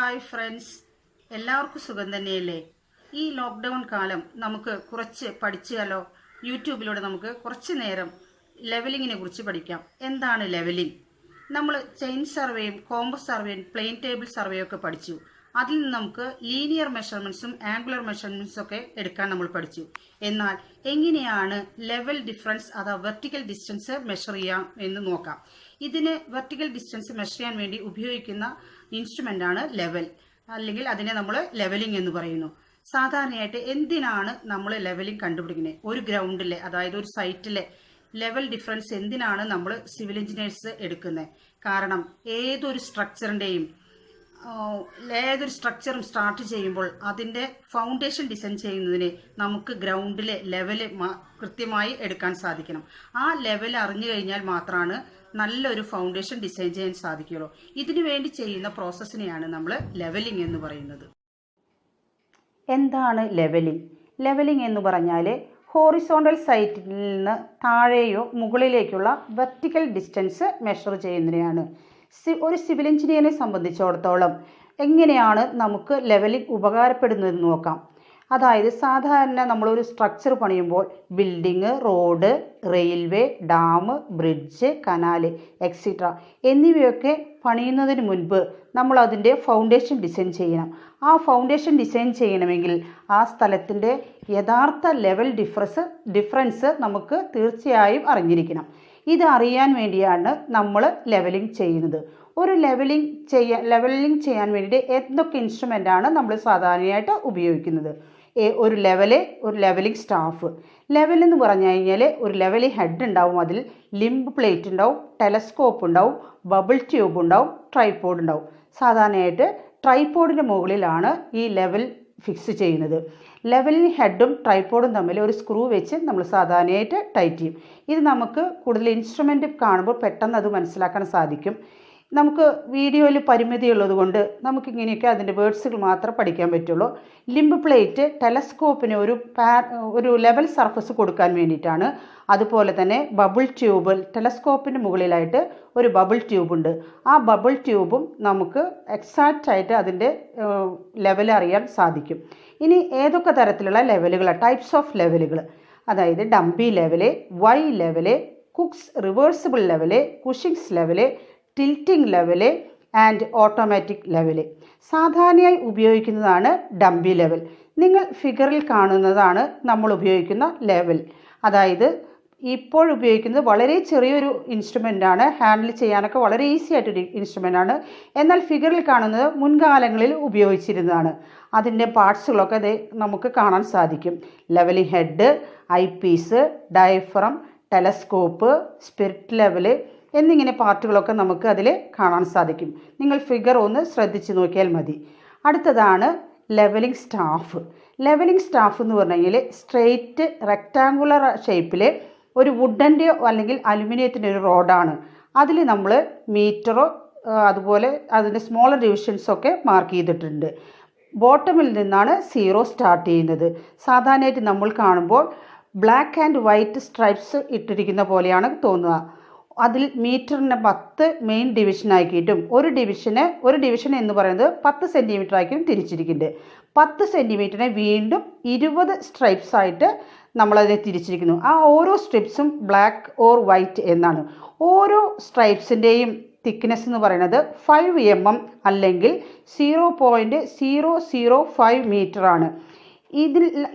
Hi friends, എല്ലാവർക്കും സുഖം തന്നെയല്ലേ? ഈ ലോക്ക്ഡൗൺ കാലം നമുക്ക് കുറച്ച് പഠിച്ചാലോ? യൂട്യൂബിലൂടെ നമുക്ക് കുറച്ച് നേരം ലെവലിങ്ങിനെ കുറിച്ച് പഠിക്കാം. എന്താണ് ലെവലിംഗ്? നമ്മൾ ചെയിൻ സർവേയും കോമ്പസ് സർവേയും പ്ലെയിൻ ടേബിൾ സർവേയും ഒക്കെ പഠിച്ചു. അതിൽ നിന്ന് നമുക്ക് ലീനിയർ മെഷർമെൻറ്റ്സും ആംഗുലർ മെഷർമെൻറ്റ്സും ഒക്കെ എടുക്കാൻ നമ്മൾ പഠിച്ചു. എന്നാൽ എങ്ങനെയാണ് ലെവൽ ഡിഫറൻസ് അഥവാ വെർട്ടിക്കൽ ഡിസ്റ്റൻസ് മെഷർ ചെയ്യാം എന്ന് നോക്കാം. ഇതിന് വെർട്ടിക്കൽ ഡിസ്റ്റൻസ് മെഷർ ചെയ്യാൻ വേണ്ടി ഉപയോഗിക്കുന്ന ഇൻസ്ട്രുമെൻ്റ് ആണ് ലെവൽ, അല്ലെങ്കിൽ അതിനെ നമ്മൾ ലെവലിംഗ് എന്ന് പറയുന്നു. സാധാരണയായിട്ട് എന്തിനാണ് നമ്മൾ ലെവലിംഗ് കണ്ടുപിടിക്കുന്നത്? ഒരു ഗ്രൗണ്ടിലെ, അതായത് ഒരു സൈറ്റിലെ ലെവൽ ഡിഫറൻസ് എന്തിനാണ് നമ്മൾ സിവിൽ എഞ്ചിനീയേഴ്സ് എടുക്കുന്നത്? കാരണം ഏതൊരു സ്ട്രക്ചറും സ്റ്റാർട്ട് ചെയ്യുമ്പോൾ അതിൻ്റെ ഫൗണ്ടേഷൻ ഡിസൈൻ ചെയ്യുന്നതിന് നമുക്ക് ഗ്രൗണ്ടിലെ ലെവല് കൃത്യമായി എടുക്കാൻ സാധിക്കണം. ആ ലെവൽ അറിഞ്ഞു കഴിഞ്ഞാൽ മാത്രമാണ് നല്ലൊരു ഫൗണ്ടേഷൻ ഡിസൈൻ ചെയ്യാൻ സാധിക്കുള്ളൂ. ഇതിനു വേണ്ടി ചെയ്യുന്ന പ്രോസസ്സിനെയാണ് നമ്മൾ ലെവലിംഗ് എന്ന് പറയുന്നത്. എന്താണ് ലെവലിംഗ്? ലെവലിംഗ് എന്ന് പറഞ്ഞാൽ ഹോറിസോണ്ടൽ സൈറ്റിൽ നിന്ന് താഴെയോ മുകളിലേക്കുള്ള വെർട്ടിക്കൽ ഡിസ്റ്റൻസ് മെഷർ ചെയ്യുന്നതിനെയാണ്. ഒരു സിവിൽ എഞ്ചിനീയറിനെ സംബന്ധിച്ചിടത്തോളം എങ്ങനെയാണ് നമുക്ക് ലെവലിംഗ് ഉപകാരപ്പെടുന്നതെന്ന് നോക്കാം. അതായത് സാധാരണ നമ്മളൊരു സ്ട്രക്ചർ പണിയുമ്പോൾ building, road, railway, dam, bridge, canal et cetera എന്നിവയൊക്കെ പണിയുന്നതിന് മുൻപ് നമ്മൾ അതിൻ്റെ ഫൗണ്ടേഷൻ ഡിസൈൻ ചെയ്യണം. ആ ഫൗണ്ടേഷൻ ഡിസൈൻ ചെയ്യണമെങ്കിൽ ആ സ്ഥലത്തിൻ്റെ യഥാർത്ഥ ലെവൽ ഡിഫറൻസ് നമുക്ക് തീർച്ചയായും അറിഞ്ഞിരിക്കണം. ഇത് അറിയാൻ വേണ്ടിയാണ് നമ്മൾ ലെവലിംഗ് ചെയ്യുന്നത്. ഒരു ലെവലിംഗ് ചെയ്യാൻ വേണ്ടി എന്തൊക്കെ ഇൻസ്ട്രുമെൻ്റാണ് നമ്മൾ സാധാരണയായിട്ട് ഉപയോഗിക്കുന്നത്? ഒരു ലെവലിംഗ് സ്റ്റാഫ്. ലെവൽ എന്ന് പറഞ്ഞു കഴിഞ്ഞാൽ ഒരു ലെവലിംഗ് ഹെഡ് ഉണ്ടാവും, അതിൽ ലിംബ് പ്ലേറ്റ് ഉണ്ടാവും, ടെലസ്കോപ്പ് ഉണ്ടാവും, ബബിൾ ട്യൂബ് ഉണ്ടാവും, ട്രൈപോഡ് ഉണ്ടാവും. സാധാരണയായിട്ട് ട്രൈപോഡിൻ്റെ മുകളിലാണ് ഈ ലെവൽ ഫിക്സ് ചെയ്യുന്നത്. ലെവലിംഗ് ഹെഡും ട്രൈപോഡും തമ്മിൽ ഒരു സ്ക്രൂ വെച്ച് നമ്മൾ സാധാരണയായിട്ട് ടൈറ്റ് ചെയ്യും. ഇത് നമുക്ക് കൂടുതൽ ഇൻസ്ട്രുമെൻ്റ് കാണുമ്പോൾ പെട്ടെന്ന് അത് മനസ്സിലാക്കാൻ സാധിക്കും. നമുക്ക് വീഡിയോയിൽ പരിമിതിയുള്ളത് കൊണ്ട് നമുക്കിങ്ങനെയൊക്കെ അതിൻ്റെ വേർഡ്സുകൾ മാത്രം പഠിക്കാൻ പറ്റുള്ളൂ. ലിംബ് പ്ലേറ്റ് ടെലസ്കോപ്പിന് ഒരു ലെവൽ സർഫസ് കൊടുക്കാൻ വേണ്ടിയിട്ടാണ്. അതുപോലെ തന്നെ ബബിൾ ട്യൂബ്, ടെലസ്കോപ്പിൻ്റെ മുകളിലായിട്ട് ഒരു ബബിൾ ട്യൂബ് ഉണ്ട്. ആ ബബിൾ ട്യൂബും നമുക്ക് എക്സാക്റ്റ് ആയിട്ട് അതിൻ്റെ ലെവൽ അറിയാൻ സാധിക്കും. ഇനി ഏതൊക്കെ തരത്തിലുള്ള ലെവലുകൾ, ടൈപ്സ് ഓഫ് ലെവലുകൾ, അതായത് dumpy level, Y level, Cooke's reversible level, Cushing's level, tilting level and automatic level. സാധാരണയായി ഉപയോഗിക്കുന്നതാണ് ഡംപി ലെവൽ. നിങ്ങൾ ഫിഗറിൽ കാണുന്നതാണ് നമ്മൾ ഉപയോഗിക്കുന്ന ലെവൽ. അതായത് ഇപ്പോൾ ഉപയോഗിക്കുന്നത് വളരെ ചെറിയൊരു ഇൻസ്ട്രുമെൻ്റാണ്, ഹാൻഡിൽ ചെയ്യാനൊക്കെ വളരെ ഈസി ആയിട്ടൊരു ഇൻസ്ട്രുമെൻ്റാണ്. എന്നാൽ ഫിഗറിൽ കാണുന്നത് മുൻകാലങ്ങളിൽ ഉപയോഗിച്ചിരുന്നതാണ്. അതിൻ്റെ പാർട്സുകളൊക്കെ നമുക്ക് കാണാൻ സാധിക്കും. Levelling head, eyepiece, diaphragm, telescope, spirit level എന്നിങ്ങനെ പാർട്ടുകളൊക്കെ നമുക്ക് അതിൽ കാണാൻ സാധിക്കും. നിങ്ങൾ ഫിഗർ ഒന്ന് ശ്രദ്ധിച്ച് നോക്കിയാൽ മതി. അടുത്തതാണ് ലെവലിംഗ് സ്റ്റാഫ്. ലെവലിംഗ് സ്റ്റാഫ് എന്ന് പറഞ്ഞു കഴിഞ്ഞാൽ സ്ട്രെയിറ്റ് റെക്റ്റാങ്കുലർ ഷേപ്പിൽ ഒരു വുഡൻ്റെയോ അല്ലെങ്കിൽ അലുമിനിയത്തിൻ്റെ ഒരു റോഡാണ്. അതിൽ നമ്മൾ മീറ്ററോ അതുപോലെ അതിൻ്റെ സ്മോളർ ഡിവിഷൻസൊക്കെ മാർക്ക് ചെയ്തിട്ടുണ്ട്. ബോട്ടമിൽ നിന്നാണ് സീറോ സ്റ്റാർട്ട് ചെയ്യുന്നത്. സാധാരണയായിട്ട് നമ്മൾ കാണുമ്പോൾ ബ്ലാക്ക് ആൻഡ് വൈറ്റ് സ്ട്രൈപ്സ് ഇട്ടിരിക്കുന്ന പോലെയാണ് തോന്നുക. അതിൽ മീറ്ററിനെ 10 മെയിൻ ഡിവിഷനാക്കിയിട്ടും ഒരു ഡിവിഷൻ എന്ന് പറയുന്നത് 10 സെൻറ്റിമീറ്റർ ആക്കിയും തിരിച്ചിരിക്കുന്നുണ്ട്. 10 സെൻറ്റിമീറ്ററിനെ വീണ്ടും 20 സ്ട്രൈപ്സ് ആയിട്ട് നമ്മളതിനെ തിരിച്ചിരിക്കുന്നു. ആ ഓരോ സ്ട്രിപ്സും ബ്ലാക്ക് ഓർ വൈറ്റ് എന്നാണ്. ഓരോ സ്ട്രൈപ്സിൻ്റെയും തിക്നെസ് എന്ന് പറയുന്നത് 5 mm അല്ലെങ്കിൽ 0.005 മീറ്റർ ആണ്.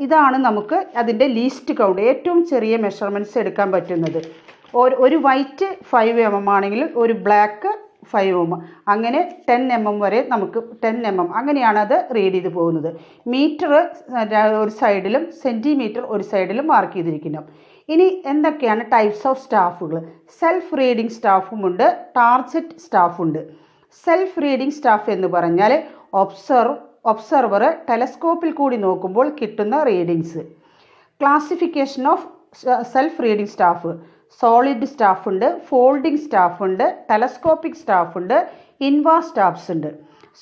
ഇതാണ് നമുക്ക് അതിൻ്റെ ലീസ്റ്റ് കൗണ്ട്, ഏറ്റവും ചെറിയ മെഷർമെൻറ്റ്സ് എടുക്കാൻ പറ്റുന്നത്. ഒരു വൈറ്റ് 5 mm ആണെങ്കിൽ ഒരു ബ്ലാക്ക് 5 mm, അങ്ങനെ 10 mm വരെ നമുക്ക് 10 mm അങ്ങനെയാണ് അത് റീഡ് ചെയ്ത് പോകുന്നത്. മീറ്റർ ഒരു സൈഡിലും സെൻറ്റിമീറ്റർ ഒരു സൈഡിലും മാർക്ക് ചെയ്തിരിക്കുന്നു. ഇനി എന്തൊക്കെയാണ് ടൈപ്സ് ഓഫ് സ്റ്റാഫുകൾ? സെൽഫ് റീഡിംഗ് സ്റ്റാഫുമുണ്ട്, ടാർജറ്റ് സ്റ്റാഫുണ്ട്. സെൽഫ് റീഡിംഗ് സ്റ്റാഫ് എന്ന് പറഞ്ഞാൽ ഒബ്സർവർ ടെലസ്കോപ്പിൽ കൂടി നോക്കുമ്പോൾ കിട്ടുന്ന readings. Classification of self reading staff: solid staff ഉണ്ട്, ഫോൾഡിംഗ് സ്റ്റാഫ് ഉണ്ട്, ടെലസ്കോപ്പിക് സ്റ്റാഫ് ഉണ്ട്, ഇൻവാ സ്റ്റാഫ്സ് ഉണ്ട്.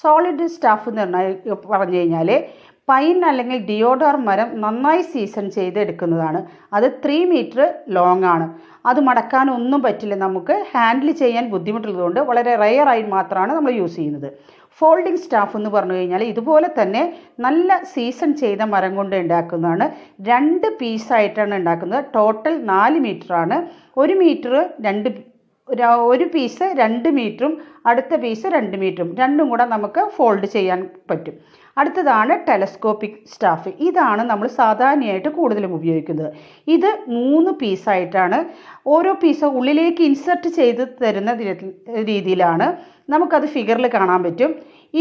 സോളിഡ് സ്റ്റാഫ് എന്ന് പറഞ്ഞു കഴിഞ്ഞാൽ പൈൻ അല്ലെങ്കിൽ ഡിയോഡർ മരം നന്നായി സീസൺ ചെയ്ത് എടുക്കുന്നതാണ്. അത് 3 മീറ്റർ ലോങ് ആണ്. അത് മടക്കാനൊന്നും പറ്റില്ല, നമുക്ക് ഹാൻഡിൽ ചെയ്യാൻ ബുദ്ധിമുട്ടുള്ളതുകൊണ്ട് വളരെ റെയറായി മാത്രമാണ് നമ്മൾ യൂസ് ചെയ്യുന്നത്. ഫോൾഡിംഗ് സ്റ്റാഫ് എന്ന് പറഞ്ഞു കഴിഞ്ഞാൽ ഇതുപോലെ തന്നെ നല്ല സീസൺ ചെയ്ത മരം കൊണ്ട് ഉണ്ടാക്കുന്നതാണ്. 2 പീസായിട്ടാണ് ഉണ്ടാക്കുന്നത്. ടോട്ടൽ 4 മീറ്ററാണ്. 1 മീറ്റർ ഒരു പീസ് 2 മീറ്ററും അടുത്ത പീസ് 2 മീറ്ററും രണ്ടും കൂടെ നമുക്ക് ഫോൾഡ് ചെയ്യാൻ പറ്റും. അടുത്തതാണ് ടെലസ്കോപ്പിക് സ്റ്റാഫ്. ഇതാണ് നമ്മൾ സാധാരണയായിട്ട് കൂടുതലും ഉപയോഗിക്കുന്നത്. ഇത് 3 പീസായിട്ടാണ്. ഓരോ പീസ് ഉള്ളിലേക്ക് ഇൻസെർട്ട് ചെയ്ത് തരുന്ന രീതിയിലാണ്. നമുക്കത് ഫിഗറിൽ കാണാൻ പറ്റും.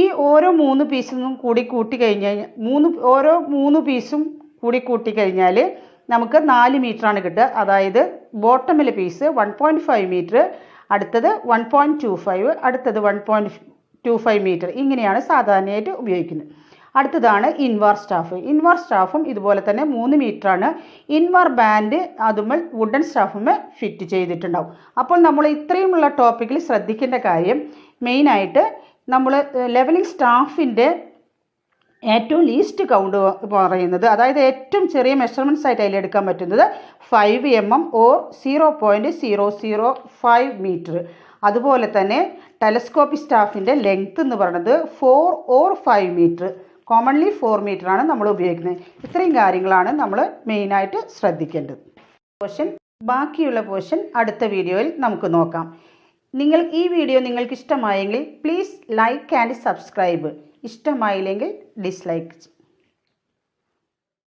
ഈ ഓരോ 3 പീസും കൂടി കൂട്ടി കഴിഞ്ഞാൽ ഓരോ 3 പീസും കൂടി കൂട്ടി കഴിഞ്ഞാൽ നമുക്ക് 4 മീറ്ററാണ് കിട്ടുക. അതായത് ബോട്ടമിലെ പീസ് 1.5 മീറ്റർ, അടുത്തത് 1.25, അടുത്തത് 1.25 മീറ്റർ. ഇങ്ങനെയാണ് സാധാരണയായിട്ട് ഉപയോഗിക്കുന്നത്. അടുത്തതാണ് ഇൻവാർ സ്റ്റാഫ്. ഇൻവാർ സ്റ്റാഫും ഇതുപോലെ തന്നെ 3 മീറ്ററാണ്. ഇൻവാർ ബാൻഡ് അതുമ്പോൾ വുഡൻ സ്റ്റാഫുമേ ഫിറ്റ് ചെയ്തിട്ടുണ്ടാവും. അപ്പോൾ നമ്മൾ ഇത്രയുമുള്ള ടോപ്പിക്കിൽ ശ്രദ്ധിക്കേണ്ട കാര്യം മെയിനായിട്ട് നമ്മൾ ലെവലിംഗ് സ്റ്റാഫിൻ്റെ ഏറ്റവും ലീസ്റ്റ് കൗണ്ട് പറയുന്നത്, അതായത് ഏറ്റവും ചെറിയ മെഷർമെൻറ്റ്സ് ആയിട്ട് അതിലെടുക്കാൻ പറ്റുന്നത് 5 mm ഓർ 0.005 മീറ്റർ. അതുപോലെ തന്നെ ടെലസ്കോപ്പിക് സ്റ്റാഫിൻ്റെ ലെങ്ത്ത് എന്ന് പറയുന്നത് 4 ഓർ 5 മീറ്റർ. കോമൺലി 4 മീറ്ററാണ് നമ്മൾ ഉപയോഗിക്കുന്നത്. ഇത്രയും കാര്യങ്ങളാണ് നമ്മൾ മെയിനായിട്ട് ശ്രദ്ധിക്കേണ്ടത്. ബാക്കിയുള്ള പോർഷൻ അടുത്ത വീഡിയോയിൽ നമുക്ക് നോക്കാം. ഈ വീഡിയോ നിങ്ങൾക്ക് ഇഷ്ടമായെങ്കിൽ പ്ലീസ് ലൈക്ക് ആൻഡ് സബ്സ്ക്രൈബ്. ഇഷ്ടമായില്ലെങ്കിൽ ഡിസ്ലൈക്ക്.